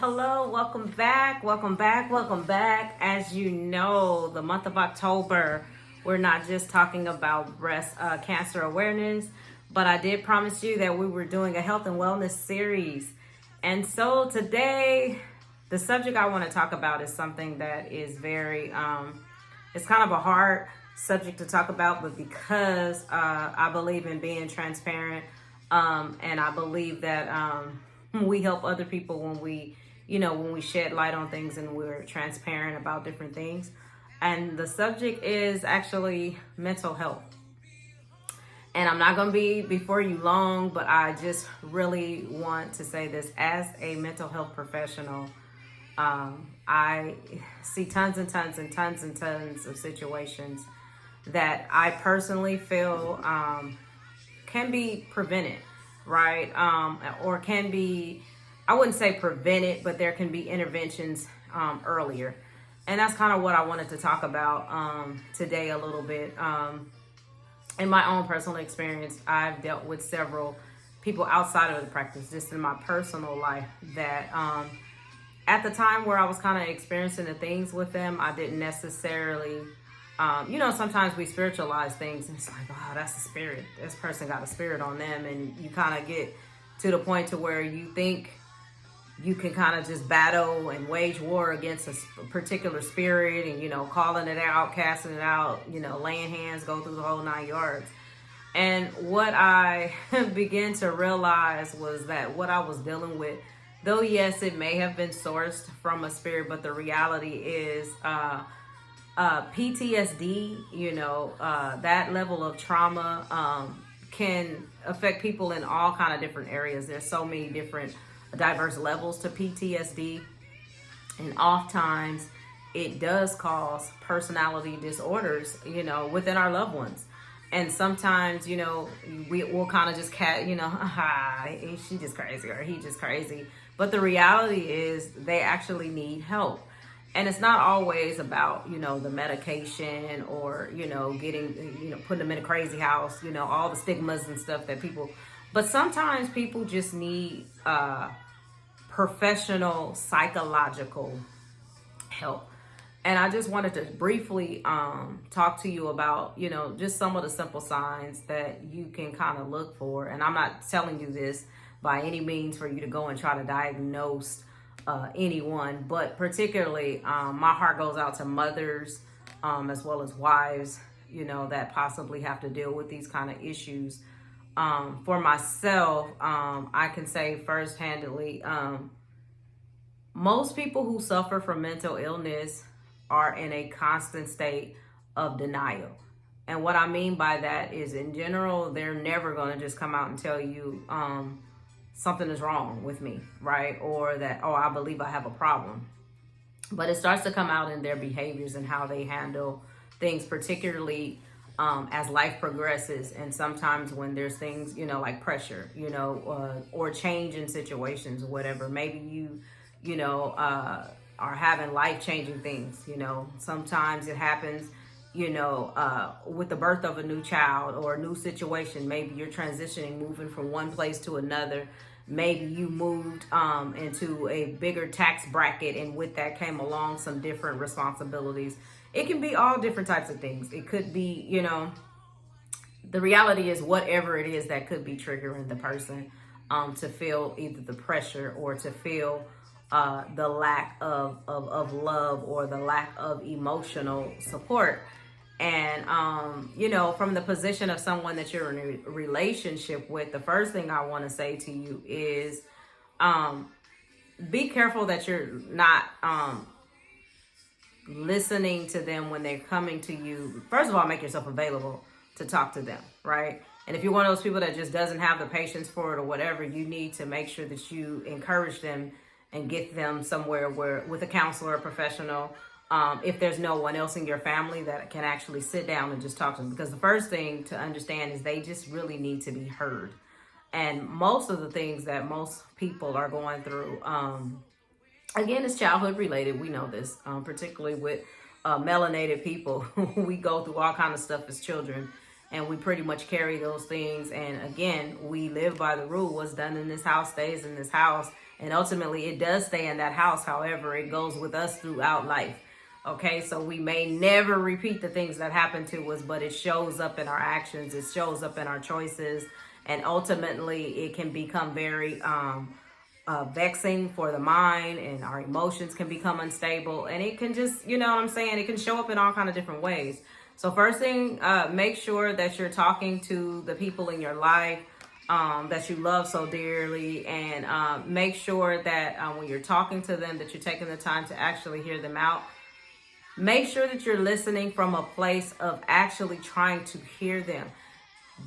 Hello, welcome back, welcome back, welcome back. As you know, the month of October, we're not just talking about breast cancer awareness, but I did promise you that we were doing a health and wellness series. And so today, the subject I want to talk about is something that is it's kind of a hard subject to talk about, but because I believe in being transparent, and I believe that we help other people when we shed light on things and we're transparent about different things. And the subject is actually mental health. And I'm not going to be before you long, but I just really want to say this as a mental health professional. I see tons and tons and tons and tons of situations that I personally feel can be prevented, right? Or can be, I wouldn't say prevented, but there can be interventions earlier. And that's kind of what I wanted to talk about today a little bit. In my own personal experience, I've dealt with several people outside of the practice, just in my personal life, that at the time where I was kind of experiencing the things with them, I didn't necessarily, sometimes we spiritualize things and it's like, oh, that's a spirit. This person got a spirit on them. And you kind of get to the point to where you think you can kind of just battle and wage war against a particular spirit and, calling it out, casting it out, laying hands, go through the whole 9 yards. And what I began to realize was that what I was dealing with, though, yes, it may have been sourced from a spirit, but the reality is PTSD, that level of trauma can affect people in all kind of different areas. There's so many different diverse levels to PTSD, and oftentimes it does cause personality disorders, within our loved ones. And sometimes, we will kind of just she just crazy or he just crazy. But the reality is they actually need help. And it's not always about, the medication or, getting, putting them in a crazy house, all the stigmas and stuff that people, but sometimes people just need professional psychological help. And I just wanted to briefly talk to you about, just some of the simple signs that you can kind of look for. And I'm not telling you this by any means for you to go and try to diagnose anyone, but particularly my heart goes out to mothers as well as wives, that possibly have to deal with these kind of issues. For myself, I can say first-handedly, most people who suffer from mental illness are in a constant state of denial. And what I mean by that is, in general, they're never going to just come out and tell you something is wrong with me, right? Or that, oh, I believe I have a problem. But it starts to come out in their behaviors and how they handle things, particularly as life progresses. And sometimes when there's things, like pressure, or change in situations or whatever, maybe you are having life-changing things, sometimes it happens, with the birth of a new child or a new situation. Maybe you're transitioning, moving from one place to another. Maybe you moved into a bigger tax bracket, and with that came along some different responsibilities. It can be all different types of things. It could be, the reality is whatever it is that could be triggering the person to feel either the pressure or to feel the lack of love or the lack of emotional support. And, from the position of someone that you're in a relationship with, the first thing I want to say to you is be careful that you're not listening to them when they're coming to you. First of all, make yourself available to talk to them, right? And if you're one of those people that just doesn't have the patience for it or whatever, you need to make sure that you encourage them and get them somewhere with a counselor, a professional, if there's no one else in your family that can actually sit down and just talk to them. Because the first thing to understand is they just really need to be heard. And most of the things that most people are going through, again, it's childhood related. We know this, particularly with melanated people. We go through all kind of stuff as children. and we pretty much carry those things. And again, we live by the rule: what's done in this house stays in this house, and ultimately it does stay in that house. However, it goes with us throughout life. Okay, so we may never repeat the things that happened to us, but it shows up in our actions, it shows up in our choices, and ultimately it can become very vexing for the mind, and our emotions can become unstable, and it can just, you know what I'm saying, it can show up in all kind of different ways. So first thing, make sure that you're talking to the people in your life that you love so dearly, and make sure that when you're talking to them, that you're taking the time to actually hear them out. Make sure that you're listening from a place of actually trying to hear them.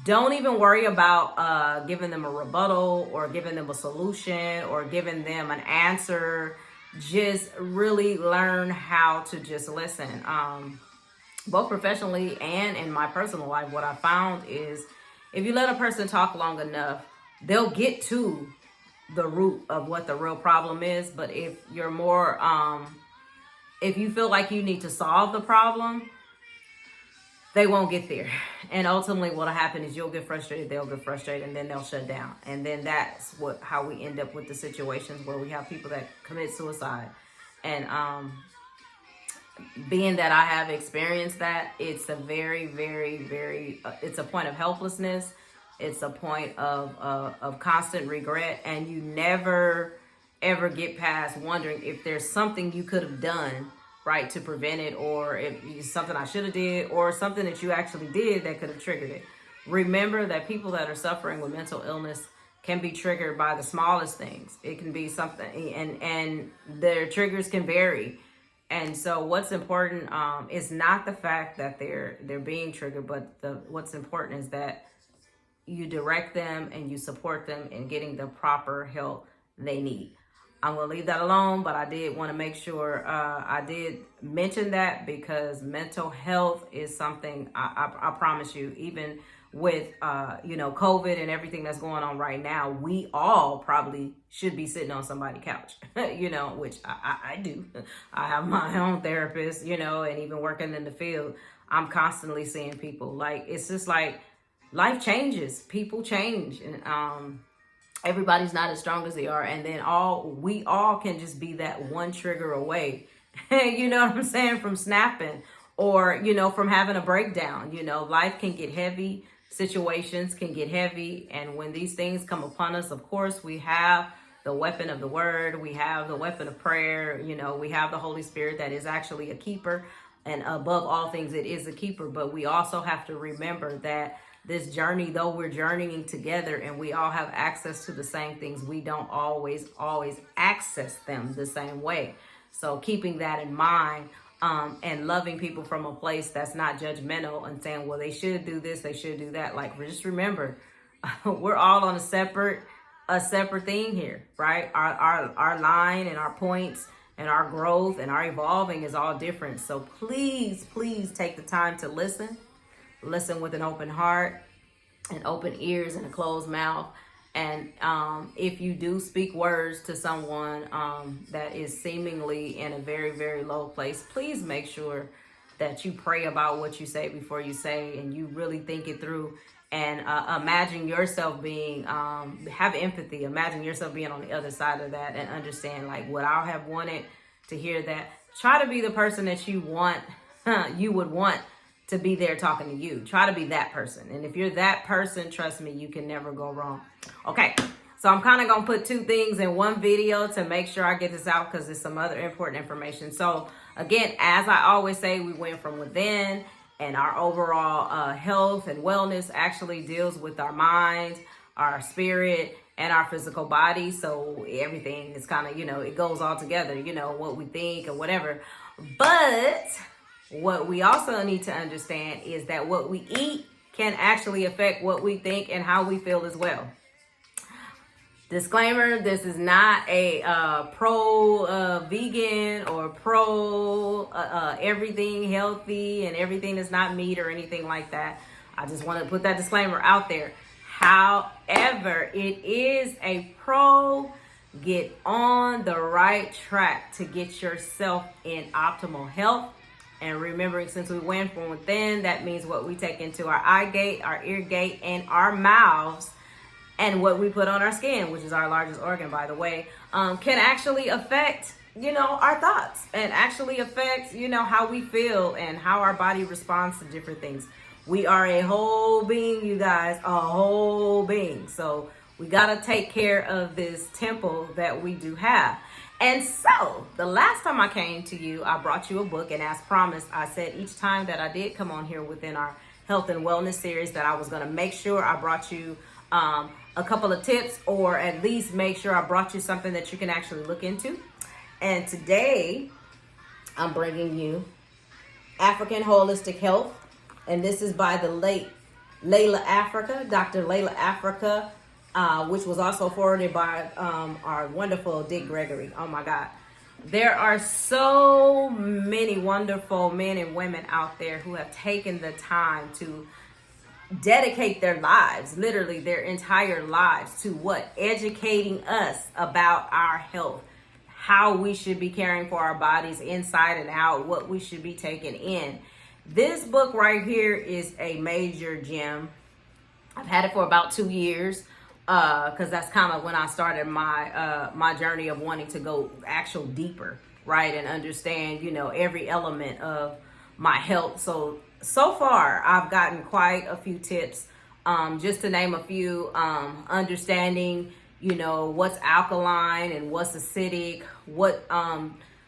Don't even worry about giving them a rebuttal or giving them a solution or giving them an answer. Just really learn how to just listen. Both professionally and in my personal life, what I found is if you let a person talk long enough, they'll get to the root of what the real problem is. But if you're more, if you feel like you need to solve the problem, they won't get there. And ultimately what'll happen is you'll get frustrated, they'll get frustrated, and then they'll shut down. And then that's how we end up with the situations where we have people that commit suicide. And being that I have experienced that, it's a very, very, very, it's a point of helplessness. It's a point of constant regret. And you never, ever get past wondering if there's something you could have done, right, to prevent it, or if it's something I should have did, or something that you actually did that could have triggered it. Remember that people that are suffering with mental illness can be triggered by the smallest things. It can be something, and their triggers can vary. And so what's important is not the fact that they're being triggered, but what's important is that you direct them and you support them in getting the proper help they need. I'm going to leave that alone, but I did want to make sure I did mention that, because mental health is something I promise you, even with, COVID and everything that's going on right now, we all probably should be sitting on somebody's couch, which I do. I have my own therapist, and even working in the field, I'm constantly seeing people. Like, it's just like life changes, people change, and everybody's not as strong as they are. And then we all can just be that one trigger away, you know what I'm saying, from snapping, or, from having a breakdown. Life can get heavy. Situations can get heavy. And when these things come upon us, of course, we have the weapon of the word. We have the weapon of prayer. We have the Holy Spirit that is actually a keeper. And above all things, it is a keeper. But we also have to remember that this journey, though we're journeying together and we all have access to the same things, we don't always access them the same way. So keeping that in mind, and loving people from a place that's not judgmental and saying, well, they should do this, they should do that. Like, just remember, we're all on a separate thing here, right? Our line and our points and our growth and our evolving is all different. So please take the time to listen with an open heart and open ears and a closed mouth. And if you do speak words to someone that is seemingly in a very, very low place, please make sure that you pray about what you say before you say, and you really think it through. And imagine yourself being, have empathy. Imagine yourself being on the other side of that and understand, like, would I have wanted to hear that? Try to be the person that you would want to be there talking to you. Try to be that person. And if you're that person, trust me, you can never go wrong. Okay, so I'm kind of going to put two things in one video to make sure I get this out, because there's some other important information. So again, as I always say, we went from within, and our overall health and wellness actually deals with our mind, our spirit, and our physical body. So everything is kind of, it goes all together, what we think and whatever. But what we also need to understand is that what we eat can actually affect what we think and how we feel as well. Disclaimer, this is not a pro-vegan or pro-everything healthy and everything that's not meat or anything like that. I just want to put that disclaimer out there. However, it is a get on the right track to get yourself in optimal health, And remembering, since we went from within, that means what we take into our eye gate, our ear gate, and our mouths, and what we put on our skin, which is our largest organ, by the way, can actually affect, our thoughts, and actually affect, how we feel and how our body responds to different things. We are a whole being, you guys, a whole being. So we got to take care of this temple that we do have. And so the last time I came to you, I brought you a book, and as promised, I said each time that I did come on here within our health and wellness series that I was going to make sure I brought you a couple of tips, or at least make sure I brought you something that you can actually look into. And today I'm bringing you African Holistic Health, and this is by the late Llaila Afrika, Dr. Llaila Afrika, which was also forwarded by our wonderful Dick Gregory. Oh my God. There are so many wonderful men and women out there who have taken the time to dedicate their lives, literally their entire lives, to what? Educating us about our health, how we should be caring for our bodies inside and out, what we should be taking in. This book right here is a major gem. I've had it for about 2 years because that's kind of when I started my journey of wanting to go actual deeper, right, and understand, every element of my health. So far, I've gotten quite a few tips, just to name a few, understanding, what's alkaline and what's acidic,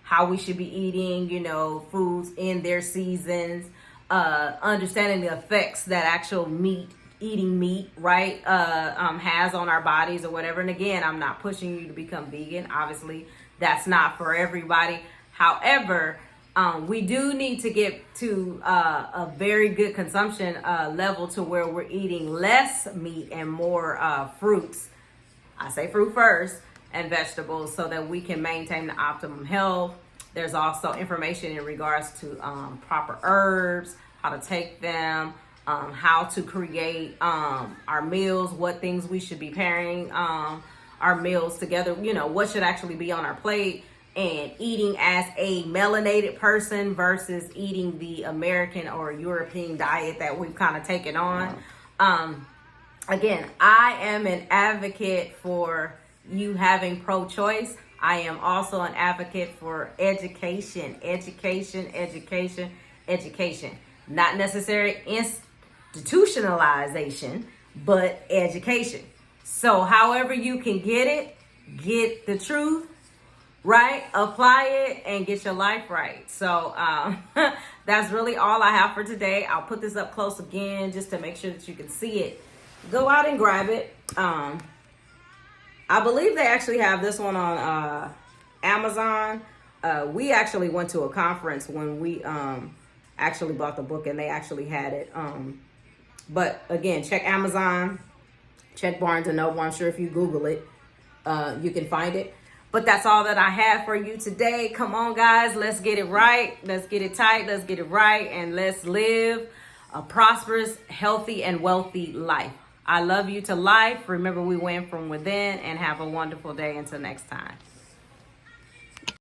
how we should be eating, foods in their seasons, understanding the effects that actual eating meat, right, has on our bodies or whatever. And again, I'm not pushing you to become vegan. Obviously, that's not for everybody. However, we do need to get to a very good consumption level to where we're eating less meat and more fruits. I say fruit first, and vegetables, so that we can maintain the optimum health. There's also information in regards to proper herbs, how to take them, how to create our meals, what things we should be pairing our meals together, what should actually be on our plate, and eating as a melanated person versus eating the American or European diet that we've kind of taken on. Again, I am an advocate for you having pro-choice. I am also an advocate for education. Not necessarily institutionalization, but education. So however you can get the truth, right? Apply it and get your life right. So that's really all I have for today. I'll put this up close again just to make sure that you can see it. Go out and grab it. I believe they actually have this one on Amazon. We actually went to a conference when we actually bought the book, and they actually had it. But again, check Amazon, check Barnes & Noble. I'm sure if you Google it, you can find it. But that's all that I have for you today. Come on, guys. Let's get it right. Let's get it tight. Let's get it right. And let's live a prosperous, healthy, and wealthy life. I love you to life. Remember, we win from within, and have a wonderful day until next time.